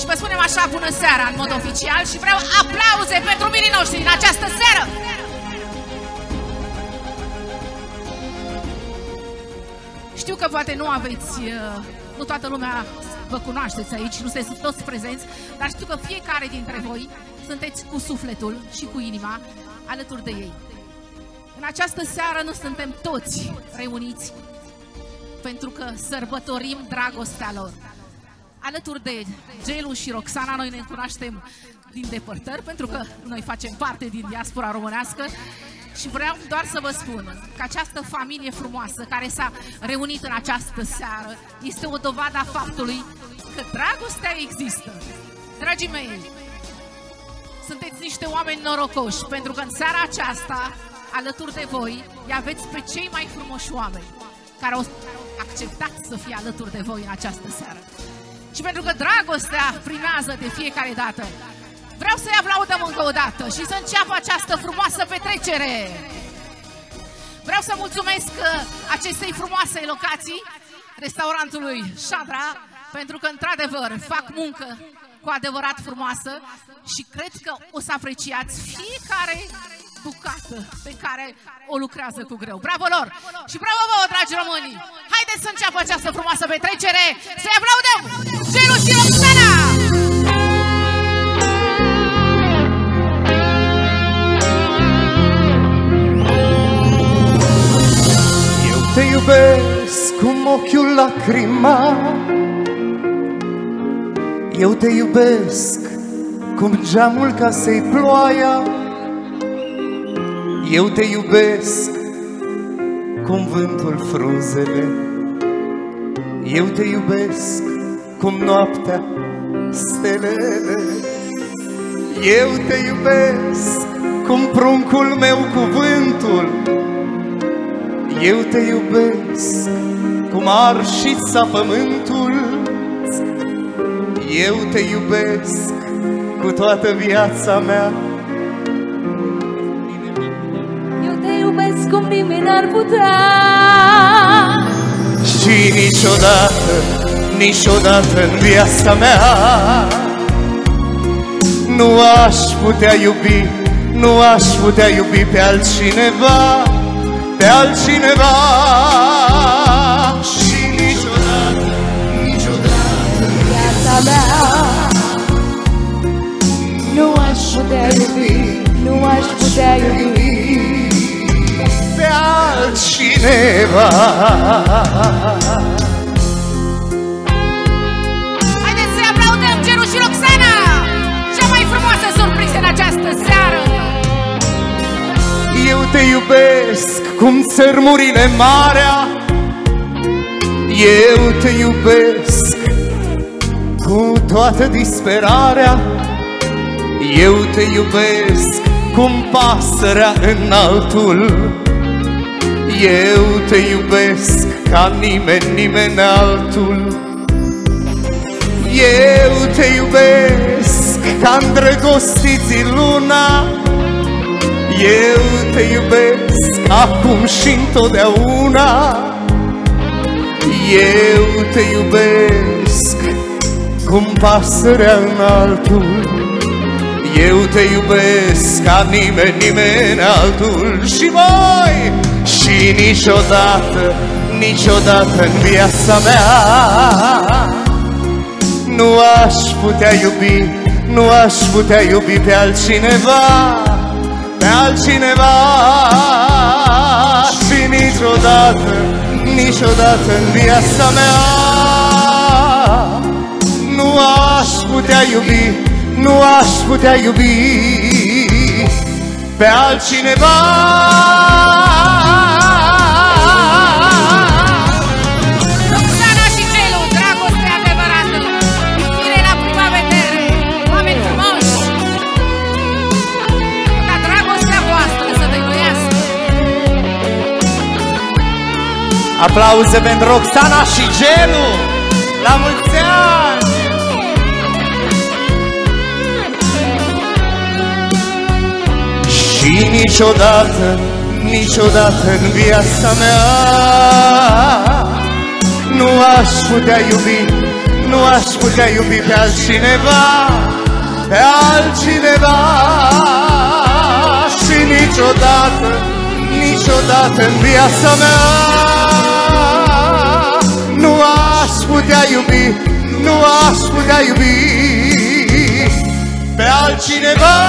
vă spunem așa bună seara în mod oficial și vreau aplauze pentru mirii noștri în această seară. Știu că poate nu aveți, nu toată lumea vă cunoașteți aici, nu sunteți toți prezenți, dar știu că fiecare dintre voi sunteți cu sufletul și cu inima alături de ei. În această seară nu suntem toți reuniți pentru că sărbătorim dragostea lor. Alături de Gelu și Roxana, noi ne cunoaștem din depărtări, pentru că noi facem parte din diaspora românească și vreau doar să vă spun că această familie frumoasă care s-a reunit în această seară este o dovadă a faptului că dragostea există. Dragii mei, sunteți niște oameni norocoși, pentru că în seara aceasta, alături de voi, îi aveți pe cei mai frumoși oameni care au acceptat să fie alături de voi în această seară. Și pentru că dragostea primează de fiecare dată, vreau să-i aplaudăm încă o dată și să înceapă această frumoasă petrecere. Vreau să mulțumesc acestei frumoase locații, restaurantului Șadra, pentru că într-adevăr fac muncă cu adevărat frumoasă și cred că o să apreciați fiecare bucată pe care o lucrează cu greu. Bravo lor! Și bravo vouă, dragi români! Haideți să înceapă această frumoasă petrecere! Să-i aplaudăm! Gelu și Roxana! Eu te iubesc cum ochiul lacrimat, eu te iubesc cum geamul casei ploaia, eu te iubesc cum vântul frunzele, eu te iubesc cum noaptea stelele, eu te iubesc cum pruncul meu cuvântul, eu te iubesc cum arșița pământul, eu te iubesc cu toată viața mea. Cum nimeni n-ar putea. Și niciodată, niciodată în viața mea nu aș putea iubi, nu aș putea iubi pe altcineva, pe altcineva. Și niciodată, niciodată în viața mea nu aș putea iubi, nu aș putea iubi pe altcineva. Haideți să-i aplaudăm Gelu și Roxana! Cea mai frumoasă surpriză în această seară! Eu te iubesc cum țărmurile marea, eu te iubesc cu toată disperarea, eu te iubesc cum pasărea în altul, eu te iubesc ca nimeni, nimeni altul. Eu te iubesc ca îndrăgostiții luna, eu te iubesc acum și întotdeauna, eu te iubesc cum pasărea în altul, eu te iubesc ca nimeni, nimeni altul. Și voi! Și niciodată, niciodată în viața mea nu aș putea iubi, nu aș putea iubi pe altcineva, pe altcineva. Și niciodată, niciodată în viața mea nu aș putea iubi, nu aș putea iubi pe altcineva. Roxana și Gelu, dragoste adevărată, iubire la prima vedere, oameni frumoși, ca dragostea voastră să dăinuiască. Aplauze pentru Roxana și Gelu! La mulți ani! Și niciodată, niciodată în viața mea nu aș putea iubi, nu aș putea iubi pe altcineva, pe altcineva. Și niciodată, niciodată în viața mea nu aș putea iubi, nu aș putea iubi pe altcineva.